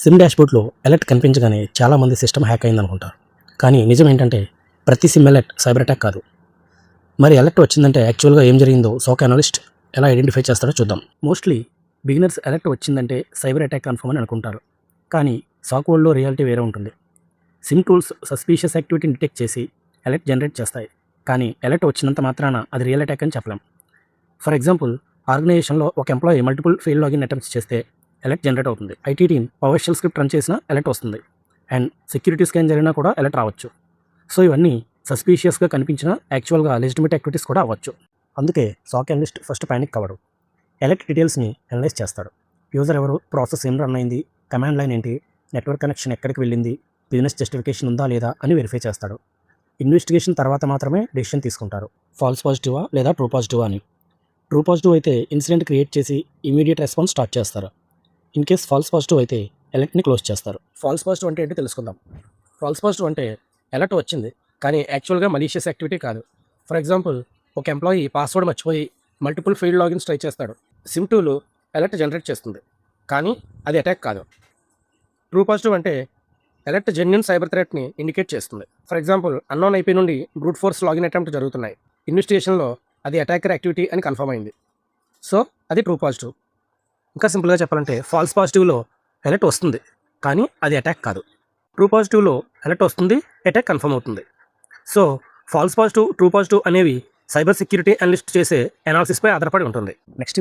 SIM డాష్బోర్డ్లో alert కనిపించగానే చాలామంది system hack అయిందనుకుంటారు. కానీ నిజం ఏంటంటే ప్రతి సిమ్ అలర్ట్ సైబర్ అటాక్ కాదు. మరి అలర్ట్ వచ్చిందంటే యాక్చువల్గా ఏం జరిగిందో సోక్ అనలిస్ట్ ఎలా ఐడెంటిఫై చేస్తాడో చూద్దాం. మోస్ట్లీ బిగినర్స్ అలర్ట్ వచ్చిందంటే సైబర్ అటాక్ కన్ఫర్మ్ అని అనుకుంటారు. కానీ సాక్ వరల్డ్లో రియాలిటీ వేరే ఉంటుంది. సిమ్ టూల్స్ సస్పీషియస్ యాక్టివిటీని డిటెక్ట్ చేసి అలర్ట్ జనరేట్ చేస్తాయి. కానీ అలర్ట్ వచ్చినంత మాత్రాన అది రియల్ అటాక్ అని చెప్పలేం. ఫర్ ఎగ్జాంపుల్, ఆర్గనైజేషన్లో ఒక employee multiple fail login attempts చేస్తే అలర్ట్ జనరేట్ అవుతుంది. IT team power shell script run చేసినా అలర్ట్ వస్తుంది. అండ్ సెక్యూరిటీ స్కాన్ జరిగినా కూడా అలర్ట్ రావచ్చు. సో ఇవన్నీ సస్పీషియస్గా కనిపించిన యాక్చువల్గా లెజిటిమేట్ యాక్టివిటీస్ కూడా అవ్వచ్చు. అందుకే సాక్ అనలిస్ట్ ఫస్ట్ పానిక్ అవ్వడు. అలర్ట్ డీటెయిల్స్ని అనలైజ్ చేస్తాడు. యూజర్ ఎవరు, ప్రాసెస్ ఏం రన్ అయింది, కమాండ్ లైన్ ఏంటి, నెట్వర్క్ కనెక్షన్ ఎక్కడికి వెళ్ళింది, బిజినెస్ జస్టిఫికేషన్ ఉందా లేదా అని వెరిఫై చేస్తాడు. ఇన్వెస్టిగేషన్ తర్వాత మాత్రమే డెసిషన్ తీసుకుంటారు. ఫాల్స్ పాజిటివా లేదా ట్రూ పాజిటివా అని. ట్రూ పాజిటివ్ అయితే ఇన్సిడెంట్ క్రియేట్ చేసి ఇమీడియట్ రెస్పాన్స్ స్టార్ట్ చేస్తారు. ఇన్ కేస్ ఫాల్స్ పాజిటివ్ అయితే అలర్ట్ని క్లోజ్ చేస్తారు. ఫాల్స్ పాజిటివ్ అంటే ఏంటి తెలుసుకుందాం. ఫాల్స్ పాజిటివ్ అంటే అలర్ట్ వచ్చింది కానీ యాక్చువల్గా మలీషియస్ యాక్టివిటీ కాదు. ఫర్ ఎగ్జాంపుల్, ఒక ఎంప్లాయీ పాస్వర్డ్ మర్చిపోయి మల్టిపుల్ ఫీల్డ్ లాగిన్స్ ట్రై చేస్తాడు. సిమ్ టూల్ అలర్ట్ జనరేట్ చేస్తుంది కానీ అది అటాక్ కాదు. ట్రూ పాజిటివ్ అంటే అలర్ట్ జెన్యున్ సైబర్ థ్రెట్ని ఇండికేట్ చేస్తుంది. ఫర్ ఎగ్జాంపుల్, అన్నోన్ ఐపీ నుండి బ్రూట్ ఫోర్స్ లాగిన్ అటెంప్ట్ జరుగుతున్నాయి. ఇన్వెస్టిగేషన్లో అది అటాకర్ యాక్టివిటీ అని కన్ఫర్మ్ అయింది. సో అది ట్రూ పాజిటివ్. ఇంకా సింపుల్గా చెప్పాలంటే ఫాల్స్ పాజిటివ్లో అలర్ట్ వస్తుంది కానీ అది అటాక్ కాదు. ట్రూ పాజిటివ్లో అలర్ట్ వస్తుంది, అటాక్ కన్ఫర్మ్ అవుతుంది. So false positive, true positive అనేవి సైబర్ సెక్యూరిటీ అనలిస్ట్ చేసే అనాలిసిస్పై ఆధారపడి ఉంటుంది. నెక్స్ట్